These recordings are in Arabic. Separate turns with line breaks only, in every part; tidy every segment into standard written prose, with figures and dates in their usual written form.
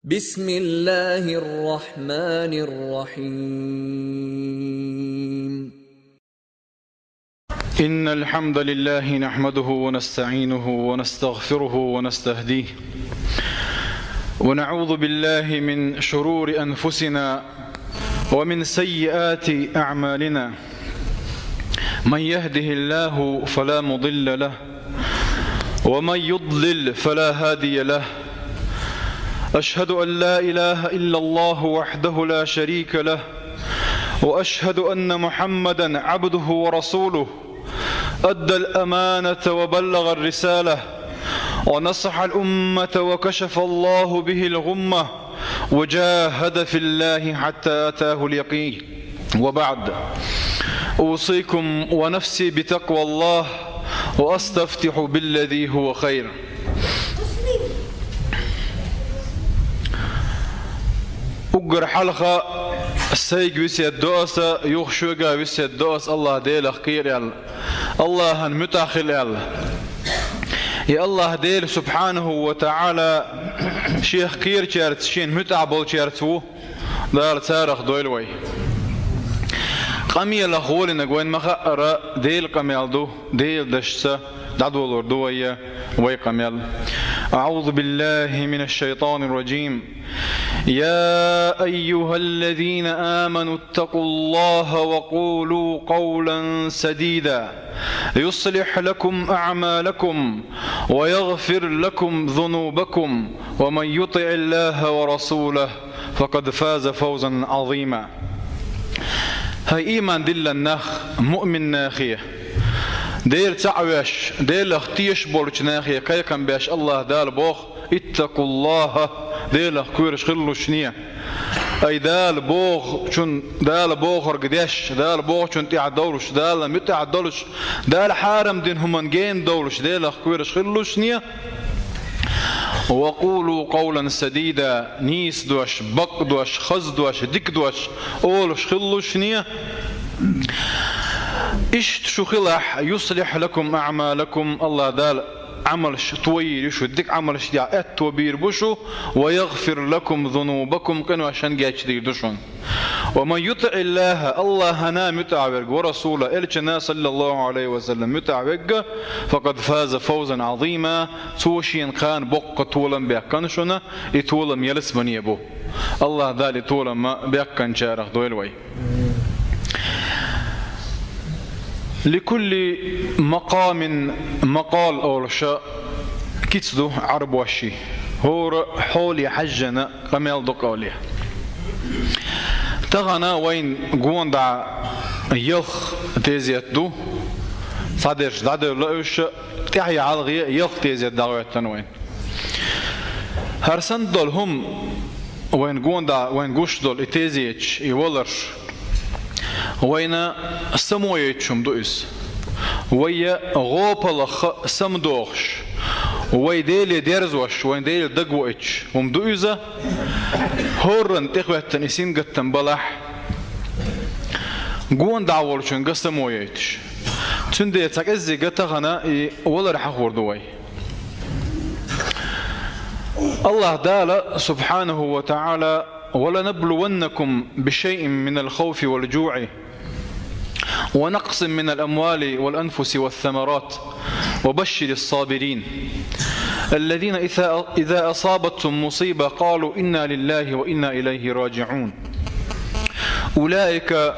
بسم الله الرحمن الرحيم.
إن الحمد لله نحمده ونستعينه ونستغفره ونستهديه ونعوذ بالله من شرور أنفسنا ومن سيئات أعمالنا. من يهده الله فلا مضل له ومن يضلل فلا هادي له. أشهد أن لا إله إلا الله وحده لا شريك له، وأشهد أن محمدا عبده ورسوله، أدى الأمانة وبلغ الرسالة ونصح الأمة وكشف الله به الغمة وجاهد في الله حتى أتاه اليقين. وبعد، أوصيكم ونفسي بتقوى الله وأستفتح بالذي هو خير. أقر حلقة السيق ويسيد دوسة يخشوغا ويسيد دوس الله ديل خير يال الله متاخل يال يا الله ديل سبحانه وتعالى شيخ خير شارت شين متعبول شارتو دار تارخ دويلوي قمي الأخوال نقوين مخأرة ديل قميال دو ديل دشسة دعدو الأردوية ويقميال. أعوذ بالله من الشيطان الرجيم. يا أيها الذين آمنوا اتقوا الله وقولوا قولا سديدا يصلح لكم أعمالكم ويغفر لكم ذنوبكم ومن يطع الله ورسوله فقد فاز فوزا عظيما. هاي إيمان دل النخ مؤمن ناخيه دير تعويش دير اختيش بولش ناخيه كي كان بيش الله دال بوخ اتقوا الله ديل كويرش خلو شنية اي دال بوخ شن دال بوخر قديش دال بوخ شن تيع دولش دال متع دولش دال حارم دين همن جين دولش ديل كويرش خلو شنية. وقولوا قولا سديدا نيس دوش بق دوش خز دوش ديك دوش اولش خلو شنية. إشت شو خلح يصلح لكم أعمالكم الله دال عملش طويل يشو ديك عملش ديع توبير بشو ويغفر لكم ذنوبكم كانوا عشان جايش دي دشون. ومن يطع الله هنا متعوج ورسوله إلشنا صلى الله عليه وسلم متعوج فقد فاز فوزا عظيما. توشين كان بق طولا بيكنشنا يطولا يلس من يبو الله دال طولا ما بيكن شارخ دويلوي. لكل مقام مقال أو شاء كتسدو عرب وشي هو حولي حجنا قميل دقاليه تغنى وين قوان دع يخ تيزيت دو صادرش دعدر لأوش تحيي عالغي يخ تيزيت دعوات تنوين هرسان دول هم وين قوان دع وين قوش دول تيزيتش يولرش وين سمويتشم دوئس ويا غوبلخ سمدوخش ويديل ديرزوش وين ديل دقوئتش ومدوئزة هورن تقوى تنسين قتن بلح قوان دعوالشون قسمويتش تندي تاكزي قتغنا ولا رح أخور دوي. الله دال سبحانه وتعالى ولنبلونكم بشيء من الخوف والجوع ونقص من الأموال والأنفس والثمرات وبشر الصابرين الذين إذا أصابتهم مصيبة قالوا إنا لله وإنا إليه راجعون أولئك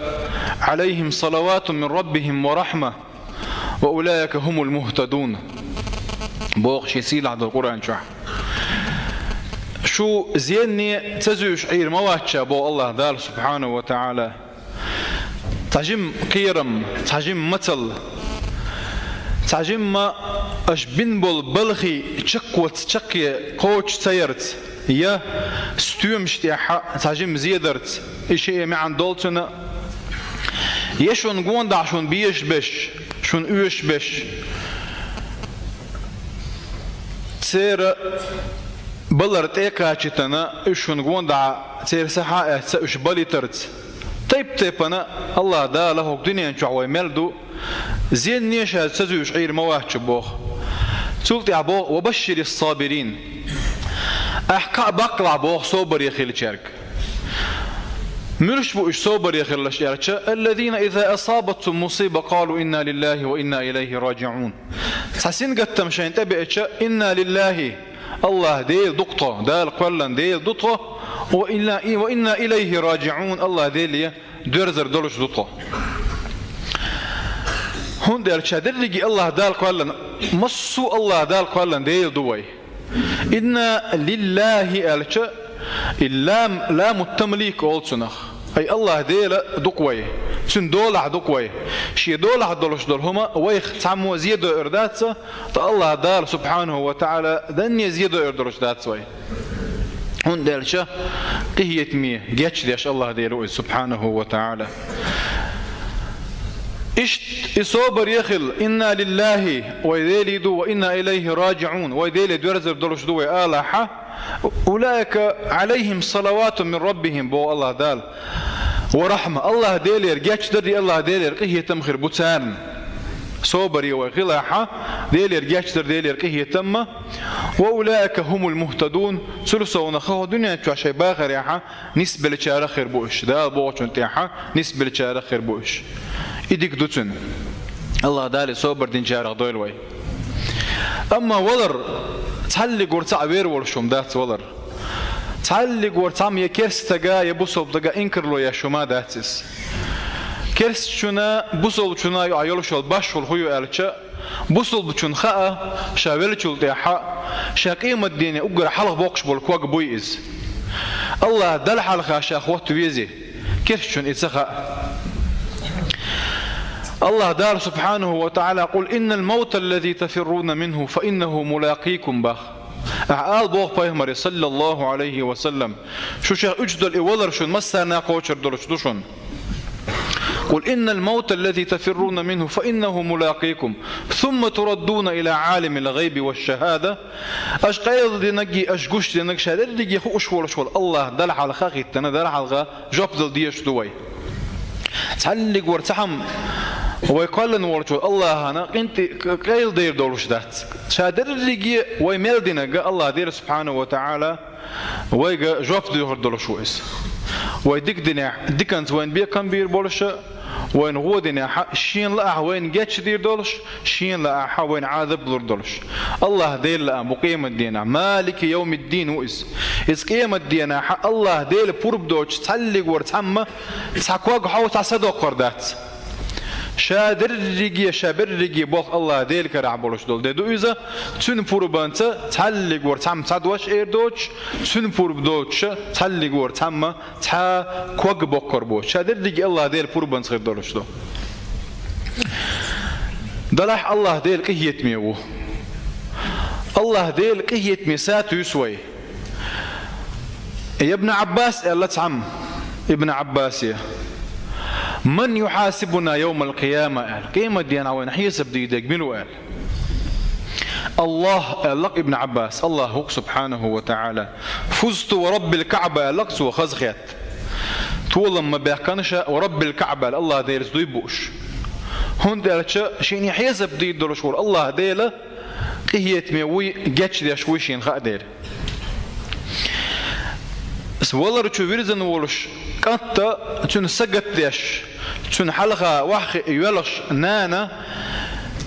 عليهم صلوات من ربهم ورحمة وأولئك هم المهتدون. بوغش يسيل عند القرآن شو زيني تزوج عير مواتشا بو الله دال سبحانه وتعالى تعجم كيرم تعجم مثل تعجم ما اش بنبل بلخي تشكوت تشكي قوش تيرت يا ستومش تعجم زيدرت اشي ما عن دولتنا يشون قوندع شون بيش بش شون اوش بش تسير بلرت ايكاتشتنا اشون قوندع تسير سحاء اش بالي ترت طيب أنا الله دا له الدنيا نشعوي ملدو زين نيشها تزوج عير مواهج بوخ سلطي عبو وبشر الصابرين أحكا بقلع بوخ صوبر يخيل شارك ملش بو إش صوبر يخيل شارك الذين إذا أصابتهم مصيبة قالوا إنا لله وإنا إليه راجعون تحسين قد تمشين تبعتش إنا لله الله ديل دقطة دال قولا ديل دقطة وإنا إليه راجعون الله ديل درزر دولش دقطة هون دال شادرجي الله دال قولا مصو الله دال قولا ديل دوي إنا لله ألش اللام لام التمليك أولسنخ أي الله ديل دقوي سن دولع دقوي شي دولع دولش دول هما ويخ تعمو زيادة إرداتسا الله دال سبحانه وتعالى دنيا زيادة إردوش داتسوي هون دالشا قهية مية جاتش ديش الله ديلو سبحانه وتعالى إشت إصابر يخل إنا لله ويديلي دو وإنا إليه راجعون ويديلي دورزر دولش دو آلاحة أولئك عليهم صلوات من ربهم بو الله دال ورحمة الله ديلير جاتش دري الله ديلير قهية تمخر بوتان صوبر يوغلاحة ديلير جاتش در ديلير قهية تم وأولئك هم المهتدون سلسة ونخوه دنيا تشعشي باخر ياحة نسبة لشارة خير بوش دال بوشن تياحة نسبة لشارة خير بوش إديك دوتن الله دالي صوبر دين شارة دويلوي أما ولر تعلق ورتع وير ورشوم دات ولر تعلق ورتعم يكرس تجا يبصل تجا إنكر له يا شما داتس كرس شنا بصل شنا يعيل شو الباش والخيو ألشة بصل بتشون خاء شاول شو التيحة شاقيم الدين أجر حلق بوقش بالكواق بويز الله دل حلقة شاخوات ويزي كرس شون إتسخاء الله دار سبحانه وتعالى قل إن الموت الذي تفرون منه فإنه ملاقيكم بخ أعال بوغ بايهمري صلى الله عليه وسلم شو شاء أجدل إولر شون مسانا قوشر دولش دوشون قل إن الموت الذي تفرون منه فإنه ملاقيكم ثم تردون إلى عالم الغيب والشهادة أشقايض دي نجي أشقوش دي نجي شهادة دي يخوش ولشول الله دلع على خاقي تنا دلع على غا جابدل ديش دوي تعلق ورتحم ويقال ورجو الله أنا أنت قيل دير دولش دات شادر اللي ويملدنا جاء الله دير سبحانه وتعالى ويجا جواب دير دولش ويس ويدك دنا دكانت وين بيا كان بير بولش وين غودنا شين لا وين جاتش دير دولش شين لا وين عاذب دور دولش الله دير لا مقيم الدين مالك يوم الدين ويس إذ قيم الدين الله دير بورب دوش تعلق ورتحمه تعقوق حاو تصدق قردات شادر رجي شابر رجي بوق الله ديل كرع بولش دول دو إذا تون بوربانتا تعلق ورتحم تعدوش إيردوش تون بوربدوش تعلق ورتحم تا كوق بوكر بوش شادر رجي الله ديل بوربان صغير دولش دول دلح الله ديل قهيت ميوه الله ديل قهيت ميسات يسوي يا ابن عباس الله تعم ابن عباس من يحاسبنا يوم القيامة قيمة دينا وين حيسب دي يقبلوا قال الله لق ابن عباس الله سبحانه وتعالى فزت ورب الكعبة لقس وخزخيت طول ما بيحكنش ورب الكعبة الله دير دويبوش هون دارتش شين يحيسب دي دولشور الله ديلا قهيت ميوي جاتش دي شويشين خا دير بس والله رتشو فيرزن ولش كانت تون سجت ديش تون حلقة واحد يولش نانا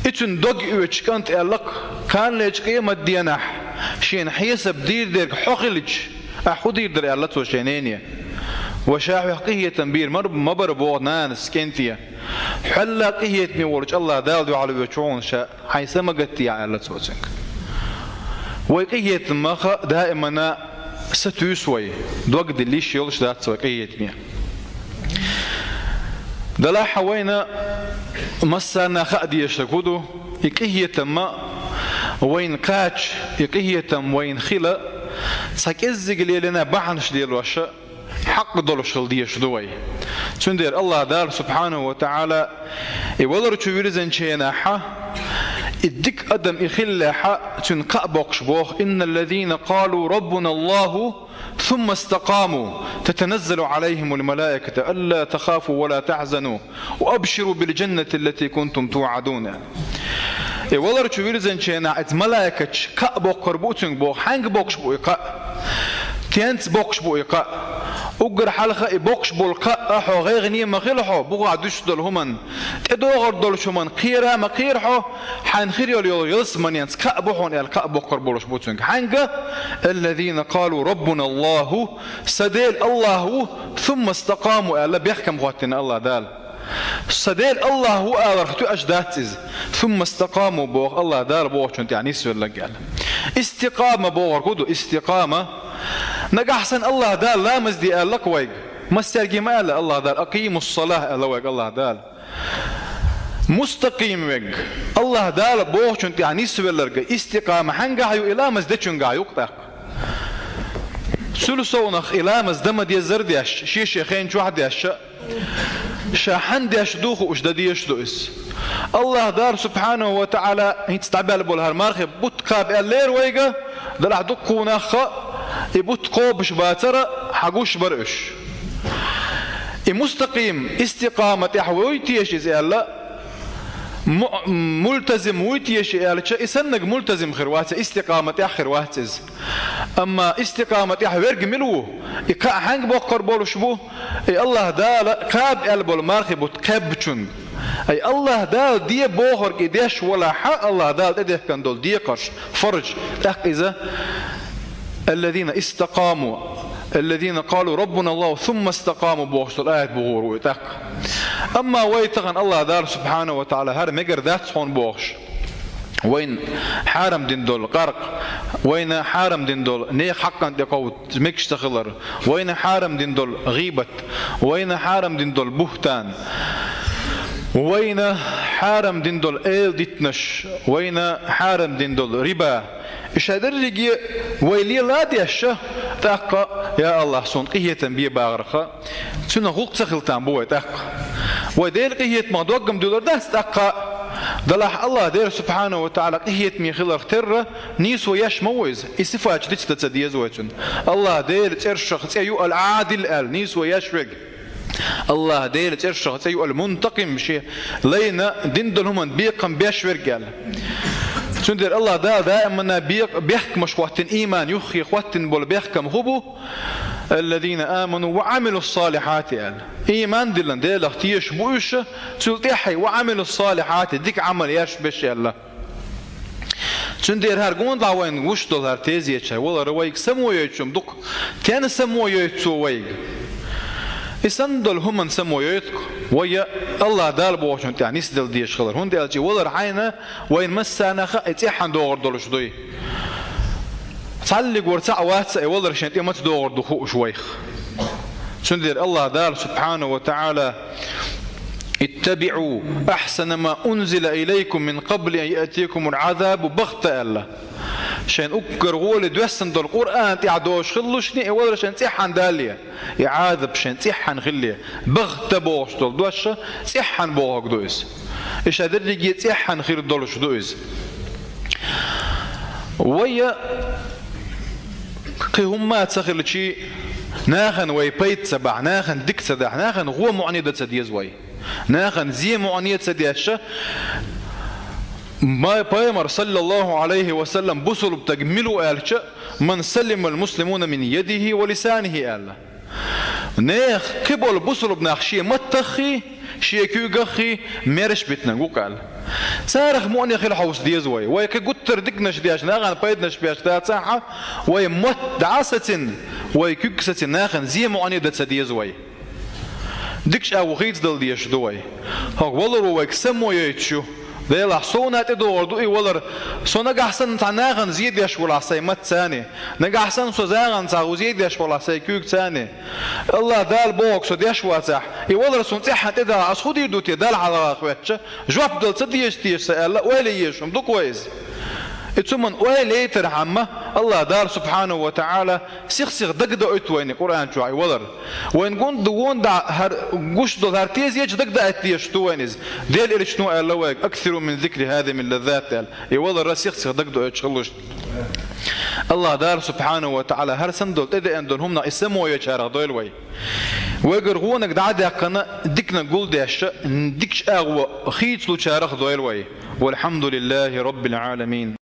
اتون دوج يوش كانت ألق كان ليش قيمة ديناح شين حيسب دير حقلج أخذ دير الله توشينينيا وشاح قهية تنبير مبر بوغ نانس كنتيا حلا قهية ميولج الله داود على وجهون شاء حيسما قتي على الله توشنك وقهية مخا دائما ستوسوي دوق دليش يولش دات سوي قهية ميا دلا حوينا مسانا خادي يشتكودو يقهية ما وين قاتش يقهية وين خلا ساكزق لنا بحنش ديال وشا حق دولش ديش دوي تندير الله دار سبحانه وتعالى يولر تشويرزن شينا حا الدك أدم إخلا حا تنقى بوقش بوخ إن الذين قالوا ربنا الله ثم استقاموا تتنزل عليهم الملائكة ألا تخافوا ولا تحزنوا وأبشروا بالجنة التي كنتم توعدون والله تشويرزن شينا ملائكة كأ بوقر بوتن بوخ حنق بوقش بوقا تينت بوكش بو إقاء أجر حلقة بوكش بالقاء أحو غيغني مخيلحو بقع دش دول همن تدوغر دول شمن قيرة ما قيرحو حان خير يلس من ينس كأبوحون القاء بوكر بولش بوتنك حنجا الذين قالوا ربنا الله سديل الله ثم استقاموا ألا بيحكم غوتنا الله دال سديل الله هو أرختو أجداتز ثم استقاموا بوغ الله دال بوغ شنت يعني سؤال لقال استقامة بوغ كودو استقامة نجحسن الله دال لا مزدي قال لك ويج مسترجي ما قال الله دال أقيموا الصلاة قال ويج الله دال مستقيم ويج الله دال بوغ شنت يعني سؤال لقى استقامة حنجا هيو إلى مزدي شنجا يقطع سلسونخ إلى مزدما دي زرديش شيش يخين شو واحد يش شاحن ديش دوخ وشدديش دوس الله دار سبحانه وتعالى يتستعبال بولها المارخ بوتقاب اللير ويجا دلع دقو نخ يبوتقو بش باتر حقوش برقش مستقيم استقامة يحويتيش زي الله ملتزم ويتيش يالش يسنق ملتزم خروات استقامة يا خرواتز أما استقامة يا ورق ملو يقع حنق بقر بولش بو أي الله دال قاب البول مارخي بتقبشون أي الله دال دي بوخر كديش ولا حق الله دال إده كان دول دي قرش فرج إذا الذين استقاموا الذين قالوا ربنا الله ثم استقاموا بوخش الآية بغور ويتاق أما ويتغن الله دار سبحانه وتعالى هذا مجر ذات صون بوخش وين حارم دين دول غرق وين حارم دين دول نيخ حقا دقوت مكش تخلر وين حارم دين دول غيبت وين حارم دين دول بهتان وين حارم دين دول ايل ديتنش وين حارم دين دول ربا إيش هذا الرجي ويلي لا ديشه تاقا يا الله صون قية تنبيه باغرقة سنة غلق تخلتان بوي تاقا وديل قية ما دوقم دولار داس تاقا دلح الله دير سبحانه وتعالى قية ميخيل اختر نيس وياش مويز إسفاج ديش تتسديز ويتن الله دير ترشخ تيو العادل ال نيس وياش رق الله دير ترشخ تيو المنتقم شيء لينا دندل هم بيقم بيش ورقال سندر الله دائما بيحكم شواتن إيمان يخي خواتن بول بيحكم هبو الذين آمنوا وعملوا الصالحات يعني إيمان دلن ديل اختيش بوش سلطيحي وعملوا الصالحات ديك عمل ياش بشي الله سندر هرقون دعوين وش دول هر تيزي يتشاي ولا روايك سمو يتشم دوك تين سمو يتشو ويك يسندل هم سمو يتك ويا الله دال بوشن يعني يسدل ديش خلر هون دالجي ولا رعينا وين مسانا خ اتيحن دور دولش دوي تعلق ورتع واتس ولا رشنت ما تدور دخو شويخ سندر الله دال سبحانه وتعالى اتبعوا احسن ما انزل اليكم من قبل ان ياتيكم العذاب بغتة الله شان أكر غول دوسن دول القرآن تعدوش خلوشني ولا شان تيحن دالية يعاذب شان تيحن خليه بغت بوش دول دوشة تيحن بوغ دويس إيش هذا اللي جي تيحن خير دولش دويس ويا قيهم ما تسخر لشي ناخن ويبيت سبع ناخن ديك سدح ناخن غو معنيدة سديز وي ناخن زي معنيدة سديشة ما بايمر صلى الله عليه وسلم بصل بتجملوا آلشة من سلم المسلمون من يده ولسانه آله ناخ قبل بصل بناخشي متخي شيكو غخي ميرش بتنغو قال صارخ مؤني خيل حوس ديزوي وي كغتر دقنش دياش ناغان بايدنش بياش تا صحه وي مت دعستن وي ككستن ناخن زي مؤني دت ديزوي دكش او خيت دل ديش دوي هو والله ويك سمو يتشو ديلا صونا تدور دوي ولر صونا جحسن تناغن زيد يش ولا سي مت ثاني نجحسن سوزاغن تاو زيد يش ولا سي كوك ثاني الله دال بوكس ديش واتح يولر صون تح تدا اسخدي دوتي دال على اخواتش جواب دل تديش تيش الله وليش مدو كويس اتسمن ويلي ترحمه الله دار سبحانه وتعالى سيخ دقدو اتوين قران شوي ولر وين كون دون دا هر غش دو هر تيز يج دقدا اتيش توينز ديل الشنو الله اكثر من ذكر هذه من لذات اي ولر سيخ دقدو اتشغلوش الله دار سبحانه وتعالى هر سندل تدي اندون هم اسمو يشار دويل وي ويغرغونك دعدا قنا ديكنا نقول داش ديكش اغو خيت لو شارخ دويل وي والحمد لله رب العالمين.